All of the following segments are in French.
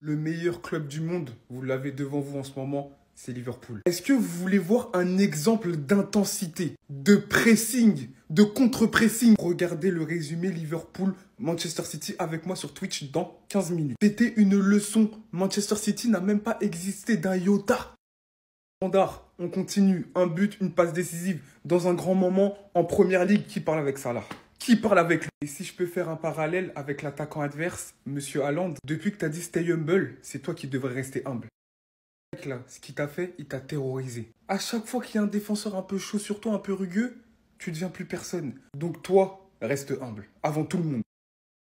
Le meilleur club du monde, vous l'avez devant vous en ce moment, c'est Liverpool. Est-ce que vous voulez voir un exemple d'intensité, de pressing, de contre-pressing? Regardez le résumé Liverpool-Manchester City avec moi sur Twitch dans 15 minutes. C'était une leçon. Manchester City n'a même pas existé d'un iota. Standard, on continue. Un but, une passe décisive dans un grand moment en première ligue. Qui parle avec Salah? Qui parle avec lui? Et si je peux faire un parallèle avec l'attaquant adverse, Monsieur Haaland, depuis que tu as dit stay humble, c'est toi qui devrais rester humble. Là, ce qu'il t'a fait, il t'a terrorisé. À chaque fois qu'il y a un défenseur un peu chaud sur toi, un peu rugueux, tu deviens plus personne. Donc toi, reste humble, avant tout le monde.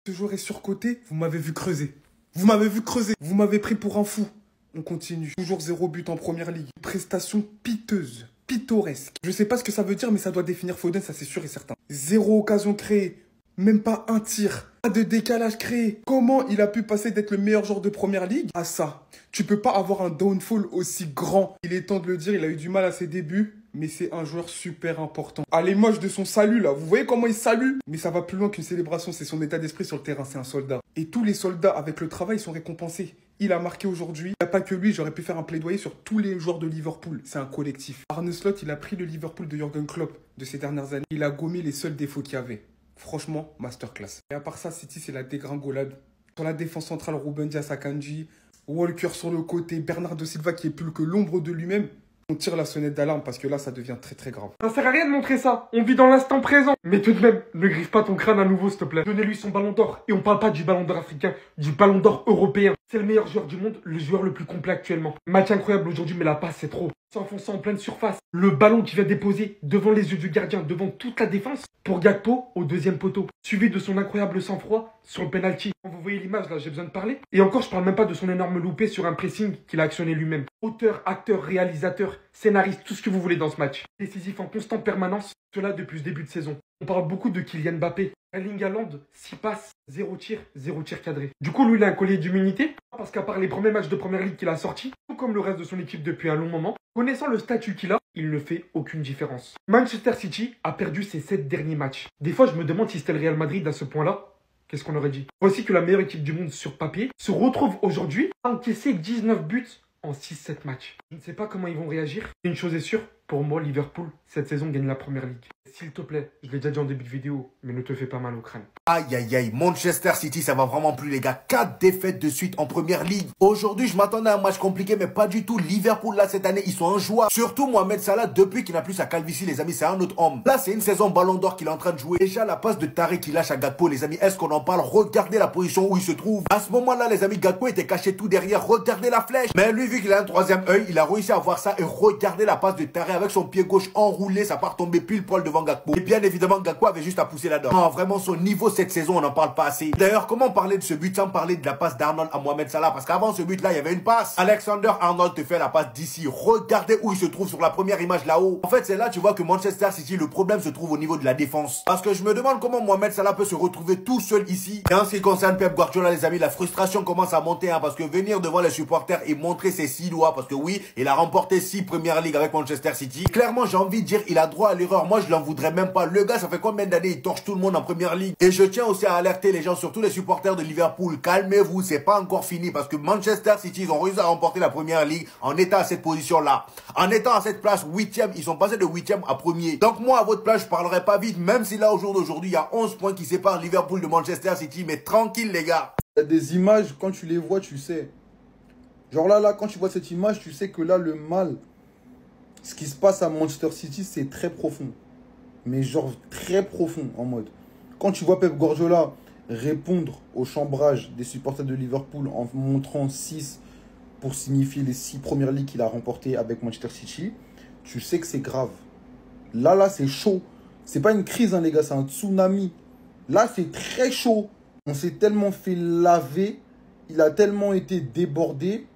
Ce joueur est surcoté, vous m'avez vu creuser. Vous m'avez vu creuser. Vous m'avez pris pour un fou. On continue. Toujours 0 but en première ligue. Prestation piteuse, pittoresque. Je sais pas ce que ça veut dire, mais ça doit définir Foden, ça c'est sûr et certain. 0 occasion créée. Même pas un tir. Pas de décalage créé. Comment il a pu passer d'être le meilleur joueur de première ligue à ça? Tu peux pas avoir un downfall aussi grand. Il est temps de le dire, il a eu du mal à ses débuts, mais c'est un joueur super important. À l'image de son salut là, vous voyez comment il salue? Mais ça va plus loin qu'une célébration, c'est son état d'esprit sur le terrain, c'est un soldat. Et tous les soldats avec le travail sont récompensés. Il a marqué aujourd'hui. Il n'y a pas que lui, j'aurais pu faire un plaidoyer sur tous les joueurs de Liverpool. C'est un collectif. Arne Slot, il a pris le Liverpool de Jürgen Klopp de ces dernières années. Il a gommé les seuls défauts qu'il y avait. Franchement, masterclass. Et à part ça, City, c'est la dégringolade. Sur la défense centrale, Ruben Dias, Akanji, Walker sur le côté, Bernardo Silva qui est plus que l'ombre de lui-même. On tire la sonnette d'alarme parce que là, ça devient très très grave. Ça sert à rien de montrer ça. On vit dans l'instant présent. Mais tout de même, ne griffe pas ton crâne à nouveau, s'il te plaît. Donnez-lui son ballon d'or. Et on parle pas du ballon d'or africain, du ballon d'or européen. C'est le meilleur joueur du monde, le joueur le plus complet actuellement. Match incroyable aujourd'hui, mais la passe, c'est trop. S'enfonçant en pleine surface. Le ballon qui vient déposer devant les yeux du gardien, devant toute la défense, pour Gakpo au deuxième poteau. Suivi de son incroyable sang-froid sur le penalty. Quand vous voyez l'image, là, j'ai besoin de parler. Et encore, je parle même pas de son énorme loupé sur un pressing qu'il a actionné lui-même. Auteur, acteur, réalisateur, scénariste, tout ce que vous voulez dans ce match. Décisif en constante permanence, cela depuis le début de saison. On parle beaucoup de Kylian Mbappé. Erling Haaland, 6 passes, 0 tir cadré. Du coup, lui, il a un collier d'immunité, parce qu'à part les premiers matchs de première ligue qu'il a sortis, tout comme le reste de son équipe depuis un long moment, connaissant le statut qu'il a, il ne fait aucune différence. Manchester City a perdu ses 7 derniers matchs. Des fois, je me demande si c'était le Real Madrid à ce point-là. Qu'est-ce qu'on aurait dit? Voici que la meilleure équipe du monde sur papier se retrouve aujourd'hui à encaisser 19 buts en 6-7 matchs. Je ne sais pas comment ils vont réagir. Une chose est sûre, pour moi, Liverpool, cette saison, gagne la première ligue. S'il te plaît, je l'ai déjà dit en début de vidéo, mais ne te fais pas mal au crâne. Aïe aïe aïe, Manchester City, ça va vraiment plus les gars. 4 défaites de suite en première ligue. Aujourd'hui, je m'attendais à un match compliqué, mais pas du tout. Liverpool, là, cette année, ils sont injouables. Surtout Mohamed Salah, depuis qu'il n'a plus sa calvitie, les amis, c'est un autre homme. Là, c'est une saison ballon d'or qu'il est en train de jouer. Déjà, la passe de Tariq qui lâche à Gakpo, les amis, est-ce qu'on en parle? Regardez la position où il se trouve. À ce moment-là, les amis, Gakpo était caché tout derrière. Regardez la flèche. Mais lui, vu qu'il a un troisième œil, il a réussi à voir ça. Et regardez la passe de Tariq avec son pied gauche enroulé. Ça part tomber pile poil devant Gakpo. Et bien évidemment, Gakpo avait juste à pousser là-dedans. Non, vraiment, son niveau cette saison, on n'en parle pas assez. D'ailleurs, comment parler de ce but sans parler de la passe d'Arnold à Mohamed Salah? Parce qu'avant ce but-là, il y avait une passe. Alexander Arnold te fait la passe d'ici. Regardez où il se trouve sur la première image là-haut. En fait, c'est là, tu vois que Manchester City, le problème se trouve au niveau de la défense. Parce que je me demande comment Mohamed Salah peut se retrouver tout seul ici. Et en ce qui concerne Pep Guardiola, les amis, la frustration commence à monter. Parce que venir devant les supporters et montrer ses 6 doigts, parce que oui, il a remporté 6 premières ligues avec Manchester City. Clairement, j'ai envie de dire, il a droit à l'erreur. Moi, je l'en voudrais même pas. Le gars, ça fait combien d'années il torche tout le monde en première ligue? Et je tiens aussi à alerter les gens, surtout les supporters de Liverpool. Calmez-vous, c'est pas encore fini parce que Manchester City, ils ont réussi à remporter la première ligue en étant à cette position-là. En étant à cette place 8e, ils sont passés de 8e à 1er. Donc moi, à votre place, je parlerai pas vite, même si là, au jour d'aujourd'hui, il y a 11 points qui séparent Liverpool de Manchester City. Mais tranquille, les gars. Il y a des images, quand tu les vois, tu sais. Genre là, quand tu vois cette image, tu sais que là, le mal, ce qui se passe à Manchester City, c'est très profond. Mais genre très profond en mode. Quand tu vois Pep Guardiola répondre au chambrage des supporters de Liverpool en montrant 6 pour signifier les 6 premières ligues qu'il a remportées avec Manchester City, tu sais que c'est grave. Là, c'est chaud. C'est pas une crise, hein, les gars, c'est un tsunami. Là, c'est très chaud. On s'est tellement fait laver, il a tellement été débordé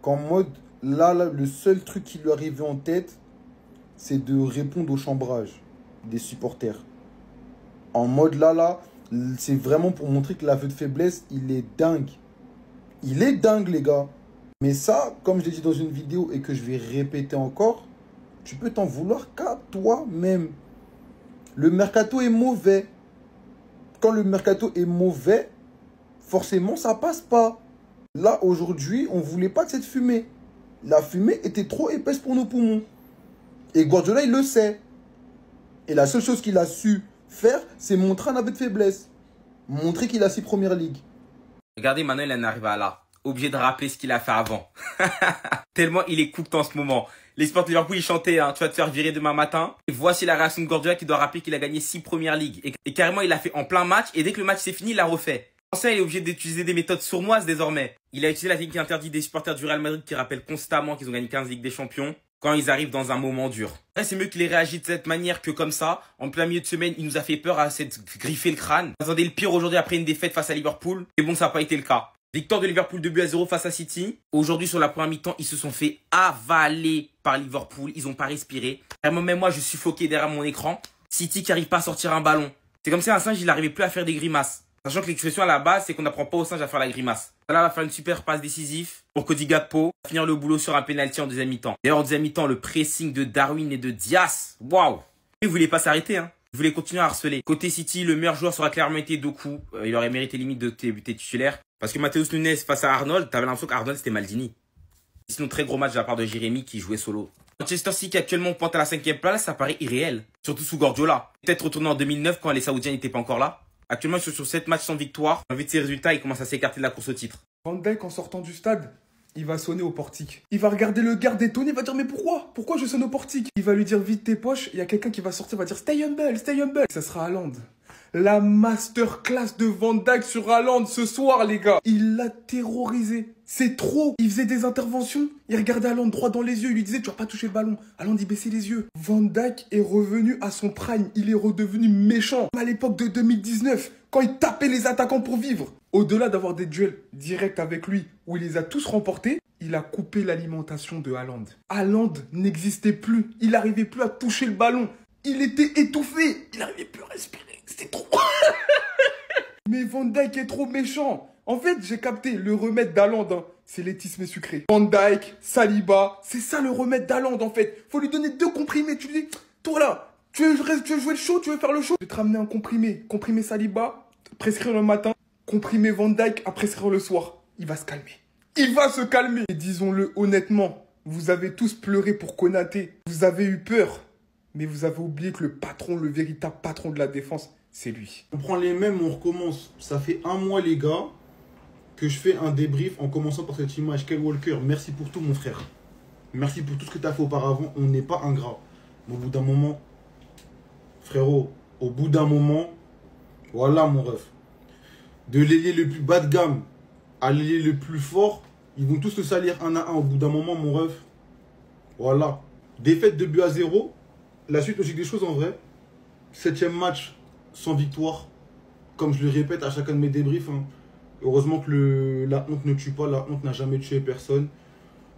qu'en mode, là, le seul truc qui lui arrivait en tête, c'est de répondre au chambrage des supporters. En mode là, c'est vraiment pour montrer que l'aveu de faiblesse, il est dingue. Il est dingue, les gars. Mais ça, comme je l'ai dit dans une vidéo et que je vais répéter encore, tu peux t'en vouloir qu'à toi-même. Le mercato est mauvais. Quand le mercato est mauvais, forcément, ça passe pas. Là, aujourd'hui, on voulait pas de cette fumée. La fumée était trop épaisse pour nos poumons. Et Guardiola, il le sait. Et la seule chose qu'il a su faire, c'est montrer un aveu de faiblesse. Montrer qu'il a 6 premières ligues. Regardez, maintenant, il en arrive à là. Obligé de rappeler ce qu'il a fait avant. Tellement il est cooked en ce moment. Les sports de Liverpool, ils chantaient, hein, tu vas te faire virer demain matin. Et voici la réaction de Guardiola qui doit rappeler qu'il a gagné 6 premières ligues. Et carrément, il l'a fait en plein match. Et dès que le match s'est fini, il l'a refait. Ça, il est obligé d'utiliser des méthodes sournoises désormais. Il a utilisé la technique interdite des supporters du Real Madrid qui rappellent constamment qu'ils ont gagné 15 Ligues des Champions quand ils arrivent dans un moment dur. Après, c'est mieux qu'il ait réagi de cette manière que comme ça. En plein milieu de semaine, il nous a fait peur à s'être griffé le crâne. On attendait le pire aujourd'hui après une défaite face à Liverpool. Et bon, ça n'a pas été le cas. Victoire de Liverpool 2-0 face à City. Aujourd'hui, sur la première mi-temps, ils se sont fait avaler par Liverpool. Ils n'ont pas respiré. Même moi, je suis suffoqué derrière mon écran. City qui n'arrive pas à sortir un ballon. C'est comme si un singe, il n'arrivait plus à faire des grimaces. Sachant que l'expression à la base, c'est qu'on n'apprend pas au singe à faire la grimace. Là, va faire une super passe décisive pour Cody Gakpo. Finir le boulot sur un penalty en deuxième mi-temps. D'ailleurs, en deuxième mi-temps, le pressing de Darwin et de Diaz. Waouh! Il voulait pas s'arrêter, hein. Il voulait continuer à harceler. Côté City, le meilleur joueur sera clairement été Doku. Il aurait mérité limite de débuter titulaire. Parce que Matheus Nunes face à Arnold, t'avais l'impression qu'Arnold c'était Maldini. Sinon, très gros match de la part de Jérémy qui jouait solo. Manchester City actuellement pointe à la 5e place, ça paraît irréel. Surtout sous Guardiola. Peut-être retourné en 2009 quand les Saoudiens n'étaient pas encore là. Actuellement, ils sont sur 7 matchs sans victoire. Envie de ces résultats, ils commencent à s'écarter de la course au titre. Van Dijk, en sortant du stade, il va sonner au portique. Il va regarder le garde étonné, il va dire mais pourquoi? Pourquoi je sonne au portique? Il va lui dire vide tes poches, il y a quelqu'un qui va sortir, va dire stay humble, stay humble. Ça sera Haaland. La masterclass de Van Dijk sur Haaland ce soir, les gars. Il l'a terrorisé. C'est trop. Il faisait des interventions. Il regardait Haaland droit dans les yeux. Il lui disait, tu vas pas toucher le ballon. Haaland, il baissait les yeux. Van Dijk est revenu à son prime. Il est redevenu méchant. À l'époque de 2019, quand il tapait les attaquants pour vivre. Au-delà d'avoir des duels directs avec lui, où il les a tous remportés, il a coupé l'alimentation de Haaland. Haaland n'existait plus. Il n'arrivait plus à toucher le ballon. Il était étouffé. Il n'arrivait plus à respirer. C'était trop. Mais Van Dijk est trop méchant. En fait, j'ai capté le remède d'Haaland. Hein. C'est l'éthyme sucré. Van Dijk, Saliba, c'est ça le remède d'Haaland en fait. Faut lui donner 2 comprimés. Tu lui dis, toi là, tu veux jouer le show, tu veux faire le show. Je vais te ramener un comprimé. Comprimé Saliba, prescrire le matin. Comprimé Van Dijk à prescrire le soir. Il va se calmer. Il va se calmer. Et disons-le honnêtement, vous avez tous pleuré pour Konaté. Vous avez eu peur. Mais vous avez oublié que le patron, le véritable patron de la défense, c'est lui. On prend les mêmes, on recommence. Ça fait 1 mois, les gars, que je fais un débrief en commençant par cette image. Kyle Walker, merci pour tout, mon frère. Merci pour tout ce que tu as fait auparavant. On n'est pas ingrat. Mais au bout d'un moment, frérot, au bout d'un moment, voilà mon ref. De l'ailier le plus bas de gamme à l'ailier le plus fort, ils vont tous se salir 1 à 1 au bout d'un moment, mon ref. Voilà. Défaite de 2-0. La suite logique des choses en vrai. 7e match sans victoire. Comme je le répète à chacun de mes débriefs. Hein. Heureusement que la honte ne tue pas. La honte n'a jamais tué personne.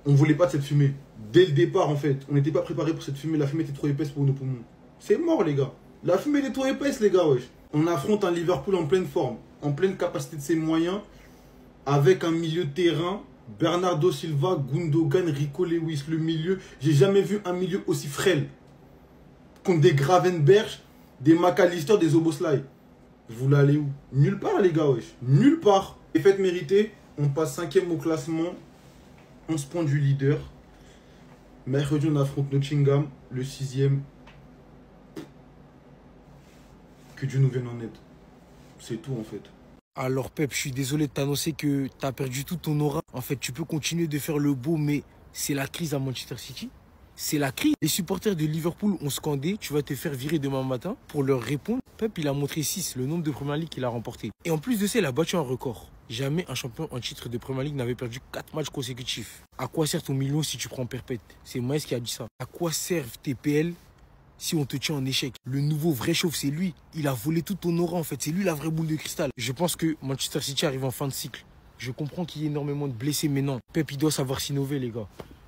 On ne voulait pas de cette fumée. Dès le départ en fait. On n'était pas préparé pour cette fumée. La fumée était trop épaisse pour nos poumons. C'est mort les gars. La fumée était trop épaisse les gars. Wesh. On affronte un Liverpool en pleine forme. En pleine capacité de ses moyens. Avec un milieu de terrain. Bernardo Silva, Gundogan, Rico Lewis. Le milieu. J'ai jamais vu un milieu aussi frêle. Contre des Gravenberch, des McAllister, des Oboslai. Vous voulez aller où? Nulle part les gars, wesh. Nulle part. Défaite méritée, on passe 5e au classement. 11 points du leader. Mercredi, on affronte Nottingham, le 6e. Que Dieu nous vienne en aide. C'est tout en fait. Alors Pep, je suis désolé de t'annoncer que tu as perdu tout ton aura. En fait, tu peux continuer de faire le beau, mais c'est la crise à Manchester City. C'est la crise. Les supporters de Liverpool ont scandé, tu vas te faire virer demain matin. Pour leur répondre, Pep, il a montré 6, le nombre de Premier League qu'il a remporté. Et en plus de ça, il a battu un record. Jamais un champion en titre de Premier League n'avait perdu 4 matchs consécutifs. À quoi sert ton million si tu prends perpète? C'est Maes qui a dit ça. À quoi servent tes PL si on te tient en échec? Le nouveau vrai chauve, c'est lui. Il a volé tout ton aura en fait. C'est lui la vraie boule de cristal. Je pense que Manchester City arrive en fin de cycle. Je comprends qu'il y ait énormément de blessés, mais non. Pep, il doit savoir s'innover, les gars.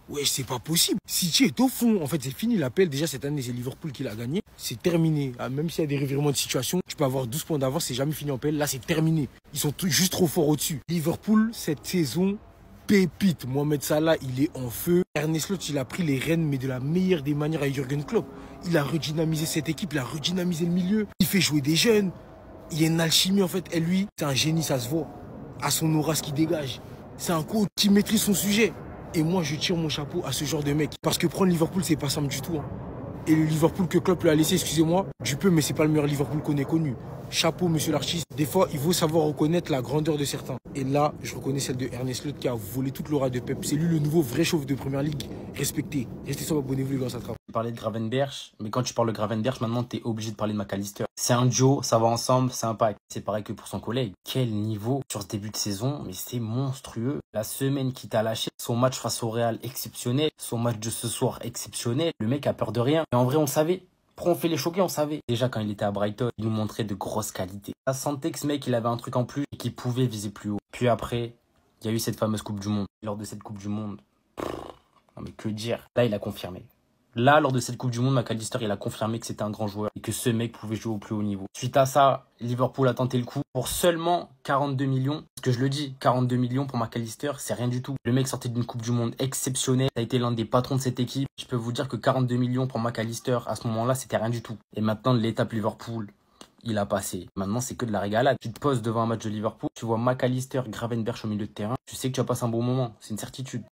Ouais, c'est pas possible. City est au fond. En fait, c'est fini. L'appel, déjà, cette année, c'est Liverpool qui l'a gagné. C'est terminé. Même s'il y a des revirements de situation, tu peux avoir 12 points d'avance, c'est jamais fini en PL. Là, c'est terminé. Ils sont juste trop forts au-dessus. Liverpool, cette saison, pépite. Mohamed Salah, il est en feu. Arne Slot, il a pris les rênes, mais de la meilleure des manières à Jürgen Klopp. Il a redynamisé cette équipe, il a redynamisé le milieu. Il fait jouer des jeunes. Il y a une alchimie, en fait. Et lui, c'est un génie, ça se voit. À son aura, ce qu'il dégage. C'est un coach qui maîtrise son sujet. Et moi, je tire mon chapeau à ce genre de mec. Parce que prendre Liverpool, c'est pas simple du tout. Hein. Et le Liverpool que Klopp lui a laissé, excusez-moi, du peu, mais c'est pas le meilleur Liverpool qu'on ait connu. Chapeau, monsieur l'artiste. Des fois, il faut savoir reconnaître la grandeur de certains. Et là, je reconnais celle de Ernest Lott qui a volé toute l'aura de Pep. C'est lui le nouveau vrai chauve de Première Ligue. Respectez. Restez sur, abonnez-vous les gars, ça travaille. Tu parlais de Gravenberch, mais quand tu parles de Gravenberch, maintenant, t'es obligé de parler de McAllister. C'est un duo, ça va ensemble, c'est un pack. C'est pareil que pour son collègue. Quel niveau sur ce début de saison, mais c'est monstrueux. La semaine qui t'a lâché, son match face au Real, exceptionnel. Son match de ce soir, exceptionnel. Le mec a peur de rien. Et en vrai, on le savait. Pourquoi on fait les choquer, on savait. Déjà, quand il était à Brighton, il nous montrait de grosses qualités. Ça sentait que ce mec, il avait un truc en plus et qu'il pouvait viser plus haut. Puis après, il y a eu cette fameuse Coupe du Monde. Lors de cette Coupe du Monde, non mais que dire. Là, il a confirmé. Là, lors de cette Coupe du Monde, McAllister, il a confirmé que c'était un grand joueur et que ce mec pouvait jouer au plus haut niveau. Suite à ça, Liverpool a tenté le coup pour seulement 42 millions. Parce que je le dis, 42 millions pour McAllister, c'est rien du tout. Le mec sortait d'une Coupe du Monde exceptionnelle. Ça a été l'un des patrons de cette équipe. Je peux vous dire que 42 millions pour McAllister, à ce moment-là, c'était rien du tout. Et maintenant, l'étape Liverpool, il a passé. Maintenant, c'est que de la régalade. Tu te poses devant un match de Liverpool, tu vois McAllister, Gravenberch au milieu de terrain. Tu sais que tu vas passer un bon moment. C'est une certitude.